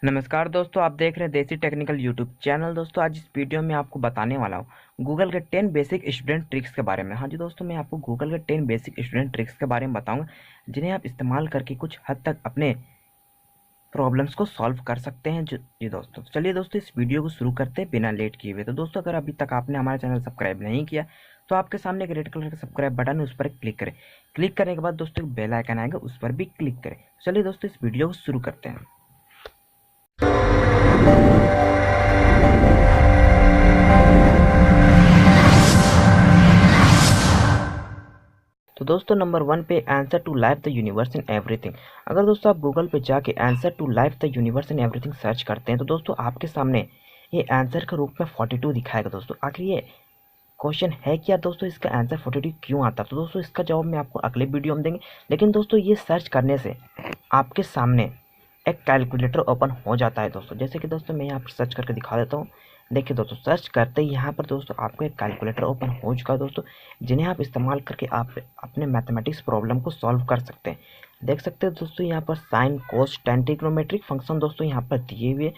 नमस्कार दोस्तों, आप देख रहे हैं देसी टेक्निकल यूट्यूब चैनल। दोस्तों आज इस वीडियो में आपको बताने वाला हूँ गूगल के 10 बेसिक स्टूडेंट ट्रिक्स के बारे में। हाँ जी दोस्तों, मैं आपको गूगल के 10 बेसिक स्टूडेंट ट्रिक्स के बारे में बताऊंगा जिन्हें आप इस्तेमाल करके कुछ हद तक अपने प्रॉब्लम्स को सॉल्व कर सकते हैं। जी दोस्तों, तो चलिए दोस्तों इस वीडियो को शुरू करते हैं बिना लेट किए हुए। तो दोस्तों अगर अभी तक आपने हमारा चैनल सब्सक्राइब नहीं किया तो आपके सामने एक रेड कलर का सब्सक्राइब बटन है, उस पर क्लिक करें। क्लिक करने के बाद दोस्तों एक बेल आइकन आएगा, उस पर भी क्लिक करें। चलिए दोस्तों इस वीडियो को शुरू करते हैं। तो दोस्तों नंबर 1 पे answer to life the universe and everything. अगर दोस्तों आप गूगल पे जाके answer to life the universe and everything search करते हैं तो दोस्तों आपके सामने ये आंसर के रूप में 42 दिखाएगा। दोस्तों आखिर ये क्वेश्चन है क्या दोस्तों, इसका आंसर 42 क्यों आता है? तो दोस्तों इसका जवाब मैं आपको अगले वीडियो में देंगे। लेकिन दोस्तों ये सर्च करने से आपके सामने एक कैलकुलेटर ओपन हो जाता है दोस्तों। जैसे कि दोस्तों मैं यहाँ पर सर्च करके दिखा देता हूँ। देखिए दोस्तों, सर्च करते ही यहाँ पर दोस्तों आपको एक कैलकुलेटर ओपन हो चुका है दोस्तों, जिन्हें आप इस्तेमाल करके आप अपने मैथमेटिक्स प्रॉब्लम को सॉल्व कर सकते हैं। देख सकते हैं दोस्तों यहाँ पर sine cos ten trigonometric function दोस्तों यहाँ पर दिए हुए।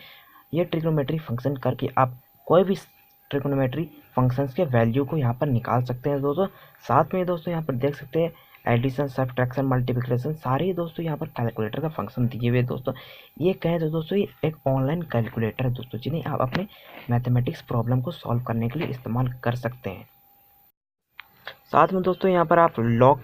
ये ट्रिग्नोमेट्रिक फंक्शन करके आप कोई भी ट्रिग्नोमेट्री फंक्शंस के वैल्यू को यहाँ पर निकाल सकते हैं दोस्तों। साथ में दोस्तों यहाँ पर देख सकते हैं एडिशन, सब्ट्रैक्शन, मल्टीप्लिकेशन सारे ही दोस्तों यहाँ पर कैलकुलेटर का फंक्शन दिए हुए दोस्तों। ये कहें तो दोस्तों ये एक ऑनलाइन कैलकुलेटर है दोस्तों, जिन्हें आप अपने मैथमेटिक्स प्रॉब्लम को सॉल्व करने के लिए इस्तेमाल कर सकते हैं। साथ में दोस्तों यहाँ पर आप लॉग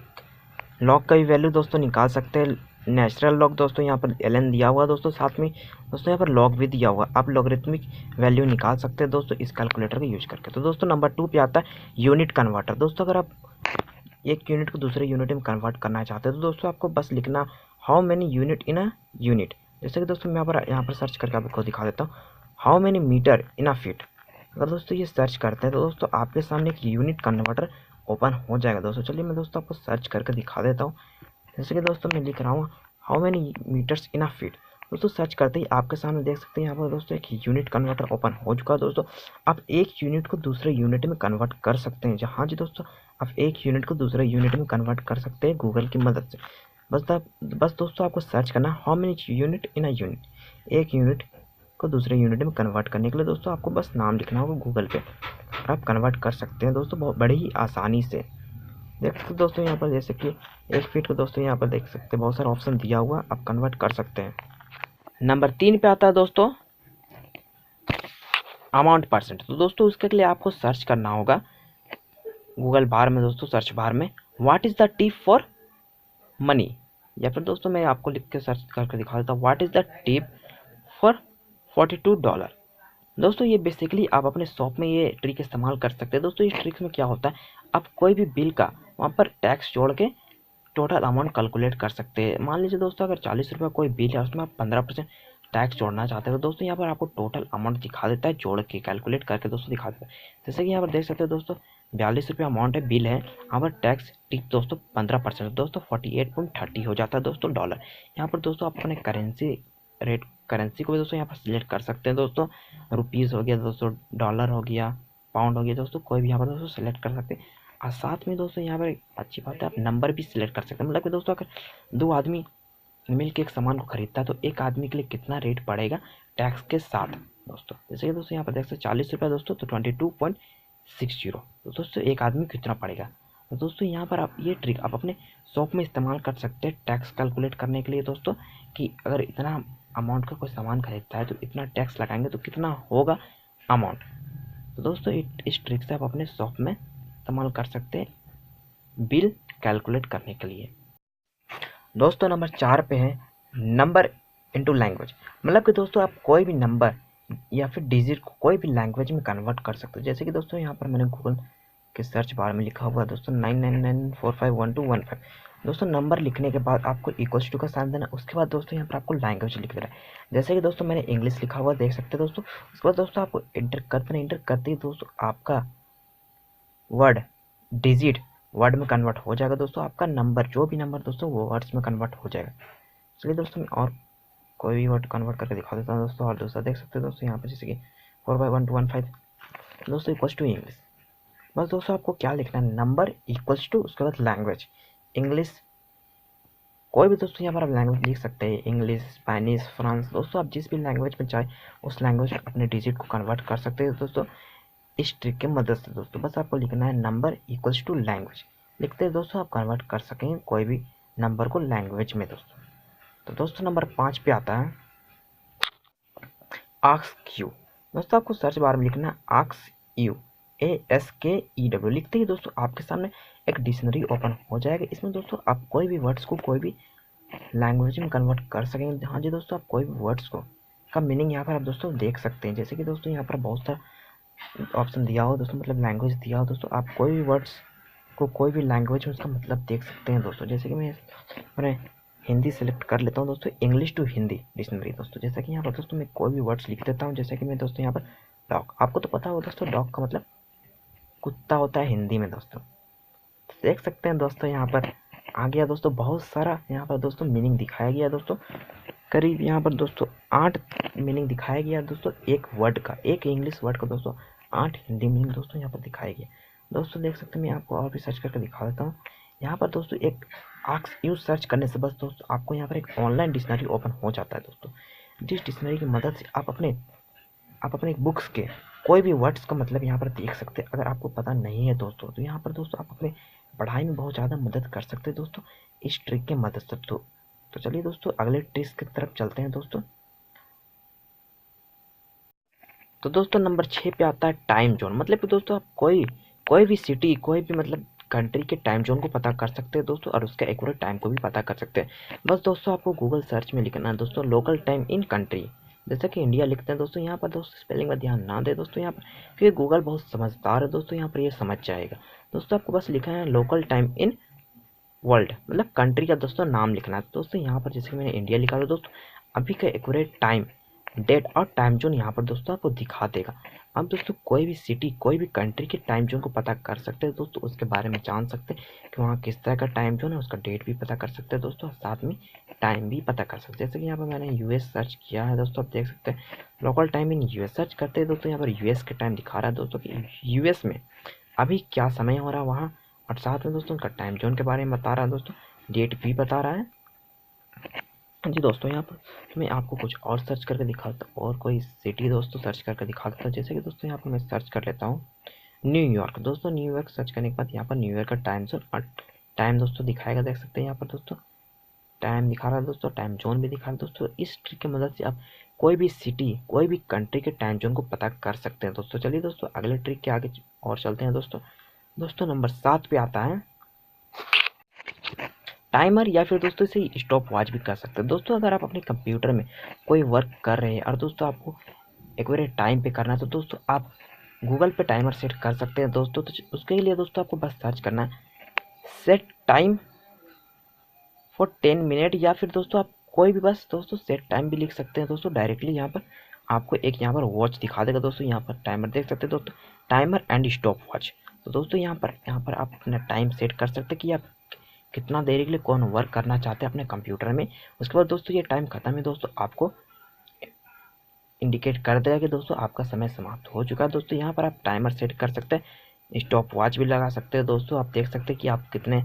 का भी वैल्यू दोस्तों निकाल सकते हैं। नेचुरल लॉग दोस्तों यहाँ पर ln दिया हुआ दोस्तों, साथ में दोस्तों यहाँ पर लॉग भी दिया हुआ। आप लॉगरिथमिक वैल्यू निकाल सकते हैं दोस्तों इस कैलकुलेटर का यूज करके। तो दोस्तों नंबर 2 पे आता है यूनिट कन्वर्टर। दोस्तों अगर आप एक यूनिट को दूसरे यूनिट में कन्वर्ट करना चाहते हैं तो दोस्तों आपको बस लिखना how many unit in a unit. जैसे कि दोस्तों मैं यहाँ पर सर्च करके आपको दिखा देता हूँ how many metre in a feet. अगर दोस्तों ये सर्च करते हैं तो दोस्तों आपके सामने एक यूनिट कन्वर्टर ओपन हो जाएगा दोस्तों। चलिए मैं दोस्तों आपको सर्च करके दिखा देता हूँ। जैसे कि दोस्तों मैं लिख रहा हूँ how many metres in a feet. दोस्तों सर्च करते ही आपके सामने देख सकते हैं यहाँ पर दोस्तों एक यूनिट कन्वर्टर ओपन हो चुका है दोस्तों। आप एक यूनिट को दूसरे यूनिट में कन्वर्ट कर सकते हैं। जहाँ जी दोस्तों आप एक यूनिट को दूसरे यूनिट में कन्वर्ट कर सकते हैं गूगल की मदद से। बस दोस्तों आपको सर्च करना how many unit in a unit. एक यूनिट को दूसरे यूनिट में कन्वर्ट करने के लिए दोस्तों आपको बस नाम लिखना होगा गूगल पे, आप कन्वर्ट कर सकते हैं दोस्तों बहुत बड़ी ही आसानी से। देख सकते हैं दोस्तों यहाँ पर जैसे कि 1 फीट को दोस्तों यहाँ पर देख सकते हैं बहुत सारा ऑप्शन दिया हुआ, आप कन्वर्ट कर सकते हैं। नंबर 3 पे आता है दोस्तों अमाउंट परसेंट। तो दोस्तों उसके लिए आपको सर्च करना होगा गूगल बार में दोस्तों, सर्च बार में what is the tip for money, या फिर दोस्तों मैं आपको लिख के सर्च करके दिखा देता हूँ what is the tip for $42। दोस्तों ये बेसिकली आप अपने शॉप में ये ट्रिक इस्तेमाल कर सकते हैं। दोस्तों इस ट्रिक में क्या होता है, आप कोई भी बिल का वहाँ पर टैक्स जोड़ के टोटल अमाउंट कैलकुलेट कर सकते हैं। मान लीजिए दोस्तों अगर 40 रुपये कोई बिल है, उसमें आप 15% टैक्स जोड़ना चाहते हैं तो दोस्तों यहाँ पर आपको टोटल अमाउंट दिखा देता है, जोड़ के कैलकुलेट करके दोस्तों दिखा देता है। जैसे कि यहाँ पर देख सकते हैं दोस्तों 42 रुपये अमाउंट है, बिल है, यहाँ पर टैक्स टिप दोस्तों 15% दोस्तों 48.30 हो जाता है दोस्तों डॉलर। यहाँ पर दोस्तों आप अपने करेंसी को भी दोस्तों यहाँ पर सिलेक्ट कर सकते हैं दोस्तों। रुपीज़ हो गया दोस्तों, डॉलर हो गया, पाउंड हो गया दोस्तों, कोई भी यहाँ पर दोस्तों सिलेक्ट कर सकते हैं। और साथ में दोस्तों यहाँ पर एक अच्छी बात है, आप नंबर भी सिलेक्ट कर सकते हैं। मतलब कि दोस्तों अगर 2 आदमी मिल के एक सामान को खरीदता है तो एक आदमी के लिए कितना रेट पड़ेगा टैक्स के साथ दोस्तों। जैसे कि दोस्तों यहाँ पर देख सकते 40 रुपये दोस्तों तो 22.60। तो दोस्तों एक आदमी कितना पड़ेगा। तो दोस्तों यहाँ पर आप ये ट्रिक आप अपने शॉप में इस्तेमाल कर सकते हैं टैक्स कैलकुलेट करने के लिए दोस्तों, कि अगर इतना अमाउंट का कोई सामान खरीदता है तो इतना टैक्स लगाएंगे तो कितना होगा अमाउंट। तो दोस्तों इस ट्रिक से आप अपने शॉप में इस्तेमाल कर सकते हैं बिल कैलकुलेट करने के लिए। दोस्तों नंबर 4 पे है नंबर इनटू लैंग्वेज। मतलब कि दोस्तों आप कोई भी नंबर या फिर डिजिट को कोई भी लैंग्वेज में कन्वर्ट कर सकते हो। जैसे कि दोस्तों यहाँ पर मैंने गूगल के सर्च बार में लिखा हुआ है दोस्तों 9994512215। दोस्तों नंबर लिखने के बाद आपको इक्वल्स टू का साइन देना, उसके बाद दोस्तों यहाँ पर आपको लैंग्वेज लिख देना है। जैसे कि दोस्तों मैंने इंग्लिश लिखा हुआ देख सकते हैं दोस्तों। उसके बाद दोस्तों आपको इंटर करते ही दोस्तों आपका वर्ड डिजिट वर्ड में कन्वर्ट हो जाएगा दोस्तों। आपका नंबर जो भी नंबर दोस्तों वो वर्ड्स में कन्वर्ट हो जाएगा। चलिए दोस्तों मैं और कोई भी वर्ड कन्वर्ट करके दिखा देता हूँ दोस्तों। और दूसरा देख सकते हैं दोस्तों यहाँ पर जैसे कि 4/1215 दोस्तों इक्वल्स टू इंग्लिश। बस दोस्तों आपको क्या लिखना है, नंबर इक्वल्स टू उसके बाद लैंग्वेज, इंग्लिश कोई भी दोस्तों यहाँ पर आप लैंग्वेज लिख सकते हैं, इंग्लिश, स्पेनिश, फ्रांस। दोस्तों आप जिस भी लैंग्वेज में चाहे उस लैंग्वेज में अपने डिजिट को कन्वर्ट कर सकते हैं दोस्तों इस ट्रिक की मदद से। दोस्तों बस आपको लिखना है नंबर इक्वल्स टू लैंग्वेज, लिखते हैं दोस्तों आप कन्वर्ट कर सकेंगे कोई भी नंबर को लैंग्वेज में दोस्तों। तो दोस्तों नंबर 5 पे आता है आस्क यू। दोस्तों आपको सर्च बार में लिखना है आस्क यू, ASKEW, लिखते ही दोस्तों आपके सामने एक डिक्शनरी ओपन हो जाएगा। इसमें दोस्तों आप कोई भी वर्ड्स को कोई भी लैंग्वेज में कन्वर्ट कर सकेंगे। हाँ जी दोस्तों, आप कोई भी वर्ड्स को का मीनिंग यहाँ पर आप दोस्तों देख सकते हैं। जैसे कि दोस्तों यहाँ पर बहुत सारा ऑप्शन दिया हो दोस्तों, मतलब लैंग्वेज दिया हो दोस्तों, आप कोई भी वर्ड्स को कोई भी लैंग्वेज में उसका मतलब देख सकते हैं दोस्तों। जैसे कि मैं हिंदी सेलेक्ट कर लेता हूँ दोस्तों, इंग्लिश टू हिंदी डिक्शनरी दोस्तों। जैसे कि यहाँ पर दोस्तों मैं कोई भी वर्ड्स लिख देता हूँ, जैसे कि मैं दोस्तों यहाँ पर डॉग, आपको तो पता होगा दोस्तों डॉग का मतलब कुत्ता होता है हिंदी में दोस्तों। देख सकते हैं दोस्तों यहाँ पर आ गया दोस्तों, बहुत सारा यहाँ पर दोस्तों मीनिंग दिखाया गया दोस्तों। करीब यहाँ पर दोस्तों 8 मीनिंग दिखाया गया दोस्तों, एक वर्ड का, एक इंग्लिश वर्ड का दोस्तों 8 हिंदी मीनिंग दोस्तों यहाँ पर दिखाया गया दोस्तों। देख सकते हैं, मैं आपको और भी सर्च करके दिखा देता हूँ। यहाँ पर दोस्तों एक आस्क यू सर्च करने से बस दोस्तों आपको यहाँ पर एक ऑनलाइन डिक्शनरी ओपन हो जाता है दोस्तों। जिस डिक्शनरी की मदद से आप अपने बुक्स के कोई भी वर्ड्स का मतलब यहाँ पर देख सकते हैं। अगर आपको पता नहीं है दोस्तों तो यहाँ पर दोस्तों आप अपने पढ़ाई में बहुत ज़्यादा मदद कर सकते हैं दोस्तों इस ट्रिक के मदद से। तो चलिए दोस्तों अगले ट्रिक की तरफ चलते हैं दोस्तों। तो दोस्तों नंबर 6 पे आता है टाइम जोन। मतलब कि दोस्तों आप कोई भी सिटी, कोई भी मतलब कंट्री के टाइम जोन को पता कर सकते हैं दोस्तों, और उसका एक्यूरेट टाइम को भी पता कर सकते हैं। बस दोस्तों आपको गूगल सर्च में लिखना है दोस्तों लोकल टाइम इन कंट्री, जैसे कि इंडिया लिखते हैं दोस्तों। यहाँ पर दोस्तों स्पेलिंग में ध्यान ना दे दोस्तों यहाँ पर, क्योंकि गूगल बहुत समझदार है दोस्तों, यहाँ पर ये समझ जाएगा। दोस्तों आपको बस लिखना है लोकल टाइम इन वर्ल्ड, मतलब कंट्री का दोस्तों नाम लिखना है दोस्तों। यहाँ पर जैसे कि मैंने इंडिया लिखा था दोस्तों, अभी का एक्यूरेट टाइम, डेट और टाइम जोन यहाँ पर दोस्तों आपको दिखा देगा। अब दोस्तों कोई भी सिटी, कोई भी कंट्री के टाइम जोन को पता कर सकते हैं दोस्तों, उसके बारे में जान सकते हैं कि वहाँ किस तरह का टाइम जोन है, उसका डेट भी पता कर सकते हैं दोस्तों, साथ में टाइम भी पता कर सकते हैं। जैसे कि यहाँ पर मैंने यूएस सर्च किया है दोस्तों, आप देख सकते हैं local time in US search करते हैं दोस्तों। यहाँ पर यूएस के टाइम दिखा रहा है दोस्तों कि यूएस में अभी क्या समय हो रहा है वहाँ, और साथ में दोस्तों उनका टाइम जोन के बारे में बता रहा है दोस्तों, डेट भी बता रहा है जी दोस्तों। यहाँ पर मैं आपको कुछ और सर्च करके दिखाता हूँ, और कोई सिटी दोस्तों सर्च करके दिखा देता हूँ। जैसे कि दोस्तों यहाँ पर मैं सर्च कर लेता हूँ न्यूयॉर्क। दोस्तों न्यूयॉर्क सर्च करने के बाद यहाँ पर न्यूयॉर्क का टाइम जोन और टाइम दोस्तों दिखाएगा, देख सकते हैं यहाँ पर दोस्तों टाइम दिखा रहा है दोस्तों, टाइम जोन भी दिखा रहा है दोस्तों। इस ट्रिक की मदद से आप कोई भी सिटी, कोई भी कंट्री के टाइम जोन को पता कर सकते हैं दोस्तों। चलिए दोस्तों अगले ट्रिक के आगे और चलते हैं दोस्तों। दोस्तों नंबर 7 पे आता है टाइमर, या फिर दोस्तों इसे स्टॉप वॉच भी कर सकते हैं दोस्तों। अगर आप अपने कंप्यूटर में कोई वर्क कर रहे हैं और दोस्तों आपको एक्यूरेट टाइम पे करना है तो दोस्तों आप गूगल पे टाइमर सेट कर सकते हैं दोस्तों। तो उसके लिए दोस्तों आपको बस सर्च करना है सेट टाइम फॉर 10 मिनट, या फिर दोस्तों आप कोई भी बस दोस्तों सेट टाइम भी लिख सकते हैं दोस्तों। डायरेक्टली यहाँ पर आपको एक यहाँ पर वॉच दिखा देगा दोस्तों, यहाँ पर टाइमर देख सकते हैं दोस्तों, टाइमर एंड स्टॉप वॉच। तो दोस्तों यहाँ पर आप अपना टाइम सेट कर सकते हैं कि आप कितना देरी के लिए कौन वर्क करना चाहते हैं अपने कंप्यूटर में। उसके बाद दोस्तों ये टाइम खत्म है दोस्तों, आपको इंडिकेट कर देगा कि दोस्तों आपका समय समाप्त हो चुका है दोस्तों। यहाँ पर आप टाइमर सेट कर सकते हैं, स्टॉप वॉच भी लगा सकते हैं दोस्तों। आप देख सकते हैं कि आप कितने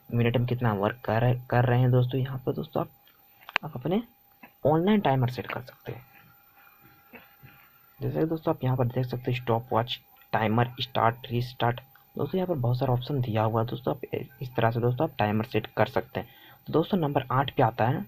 मिनट में कितना वर्क कर रहे हैं दोस्तों। यहाँ पर दोस्तों आप अपने ऑनलाइन टाइमर सेट कर सकते हैं। जैसे कि दोस्तों आप यहाँ पर देख सकते हैं stop watch, timer, start, restart. दोस्तों यहाँ पर बहुत सारा ऑप्शन दिया हुआ है दोस्तों, आप इस तरह से दोस्तों आप टाइमर सेट कर सकते हैं। तो दोस्तों नंबर 8 पे आता है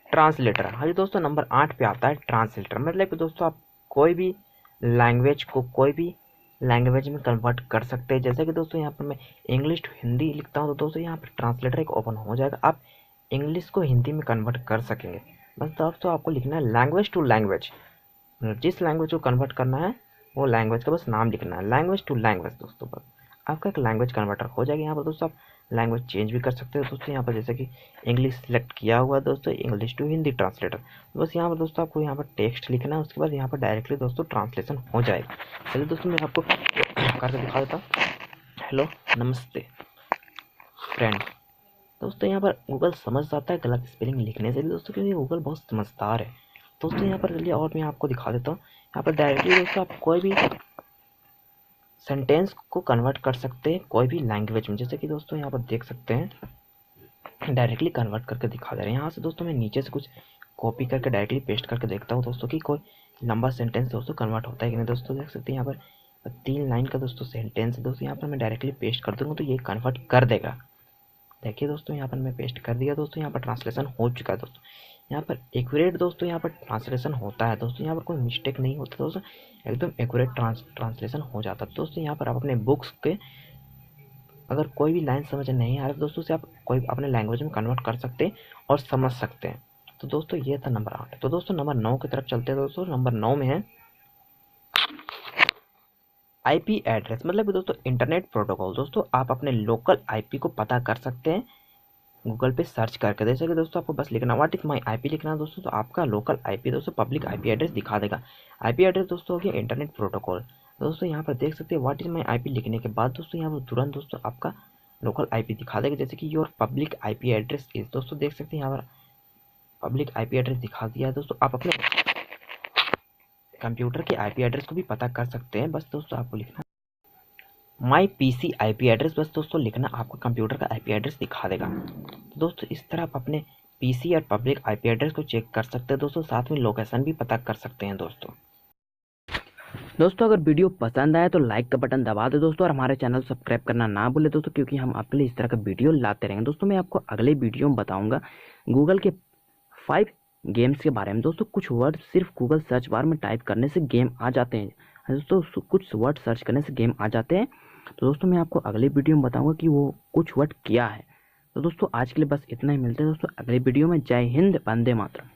ट्रांसलेटर। हाँ जी दोस्तों नंबर 8 पे आता है ट्रांसलेटर। मतलब कि दोस्तों आप कोई भी लैंग्वेज को कोई भी लैंग्वेज में कन्वर्ट कर सकते हैं। जैसे कि दोस्तों यहाँ पर मैं इंग्लिश टू हिंदी लिखता हूँ तो दोस्तों यहाँ पर ट्रांसलेटर एक ओपन हो जाएगा, आप इंग्लिश को हिंदी में कन्वर्ट कर सकेंगे। बस दोस्तों आपको लिखना है लैंग्वेज टू लैंग्वेज, जिस लैंग्वेज को कन्वर्ट करना है वो लैंग्वेज का बस नाम लिखना है, लैंग्वेज टू लैंग्वेज दोस्तों। बस आपका एक लैंग्वेज कन्वर्टर हो जाएगा। यहाँ पर दोस्तों आप लैंग्वेज चेंज भी कर सकते हो दोस्तों। यहाँ पर जैसे कि इंग्लिश सेलेक्ट किया हुआ दोस्तों, इंग्लिश टू हिंदी ट्रांसलेटर, बस यहाँ पर दोस्तों आपको यहाँ पर टेक्स्ट लिखना है, उसके बाद यहाँ पर डायरेक्टली दोस्तों ट्रांसलेशन हो जाएगा। चलिए दोस्तों मैं आपको करके दिखा देता हूँ। हेलो नमस्ते फ्रेंड। दोस्तों यहाँ पर गूगल समझ जाता है गलत स्पेलिंग लिखने से दोस्तों, क्योंकि गूगल बहुत समझदार है दोस्तों। यहाँ पर चलिए और मैं आपको दिखा देता हूँ। यहाँ पर डायरेक्टली दोस्तों आप कोई भी सेंटेंस को कन्वर्ट कर सकते हैं कोई भी लैंग्वेज में। जैसे कि दोस्तों यहाँ पर देख सकते हैं डायरेक्टली कन्वर्ट करके दिखा दे रहे हैं। यहाँ से दोस्तों मैं नीचे से कुछ कॉपी करके डायरेक्टली पेस्ट करके देखता हूँ दोस्तों कि कोई लंबा सेंटेंस दोस्तों कन्वर्ट होता है कि नहीं। दोस्तों देख सकते हैं यहाँ पर 3 लाइन का दोस्तों सेंटेंस है दोस्तों, यहाँ पर मैं डायरेक्टली पेस्ट कर दूँगा तो ये कन्वर्ट कर देगा। देखिए दोस्तों यहाँ पर मैं पेस्ट कर दिया दोस्तों, यहाँ पर ट्रांसलेशन हो चुका है दोस्तों। यहाँ पर एक्यूरेट दोस्तों यहाँ पर ट्रांसलेशन होता है दोस्तों, यहाँ पर कोई मिस्टेक नहीं होता दोस्तों, एकदम एक्यूरेट ट्रांसलेशन हो जाता है दोस्तों। यहाँ पर आप अपने बुक्स के अगर कोई भी लाइन समझ नहीं आ रहा दोस्तों से आप कोई अपने लैंग्वेज में कन्वर्ट कर सकते हैं और समझ सकते हैं। तो दोस्तों ये था नंबर 8। तो दोस्तों नंबर 9 की तरफ चलते हैं दोस्तों। नंबर 9 में है आईपी एड्रेस, मतलब दोस्तों इंटरनेट प्रोटोकॉल। दोस्तों आप अपने लोकल आईपी को पता कर सकते हैं गूगल पे सर्च करके। जैसे कि दोस्तों आपको बस लिखना व्हाट इज माई आईपी लिखना है दोस्तों, तो आपका लोकल आईपी दोस्तों पब्लिक आईपी एड्रेस दिखा देगा। आईपी एड्रेस दोस्तों हो गया इंटरनेट प्रोटोकॉल। दोस्तों यहाँ पर देख सकते हैं व्हाट इज माई आईपी लिखने के बाद दोस्तों यहाँ पर तुरंत दोस्तों आपका लोकल आईपी दिखा देगा। जैसे कि your public IP address is, दोस्तों देख सकते हैं यहाँ पर पब्लिक आईपी एड्रेस दिखा दिया है दोस्तों। आप अपने कंप्यूटर के आईपी एड्रेस को भी पता कर सकते हैं। बस दोस्तों आपको लिखना माई पीसी आईपी एड्रेस, बस दोस्तों लिखना आपको कंप्यूटर का आईपी एड्रेस दिखा देगा। तो दोस्तों इस तरह आप अपने पीसी और पब्लिक आईपी एड्रेस को चेक कर सकते हैं दोस्तों, साथ में लोकेशन भी पता कर सकते हैं दोस्तों। दोस्तों अगर वीडियो पसंद आए तो लाइक का बटन दबा दो दोस्तों, और हमारे चैनल सब्सक्राइब करना ना भूले दोस्तों, क्योंकि हम आपके लिए इस तरह का वीडियो लाते रहेंगे। दोस्तों मैं आपको अगले वीडियो में बताऊंगा गूगल के 5 गेम्स के बारे में। दोस्तों कुछ वर्ड सिर्फ गूगल सर्च बार में टाइप करने से गेम आ जाते हैं दोस्तों, कुछ वर्ड सर्च करने से गेम आ जाते हैं। तो दोस्तों मैं आपको अगले वीडियो में बताऊंगा कि वो कुछ वर्ड क्या है। तो दोस्तों आज के लिए बस इतना ही, मिलते हैं दोस्तों अगले वीडियो में। जय हिंद, वंदे मातरम।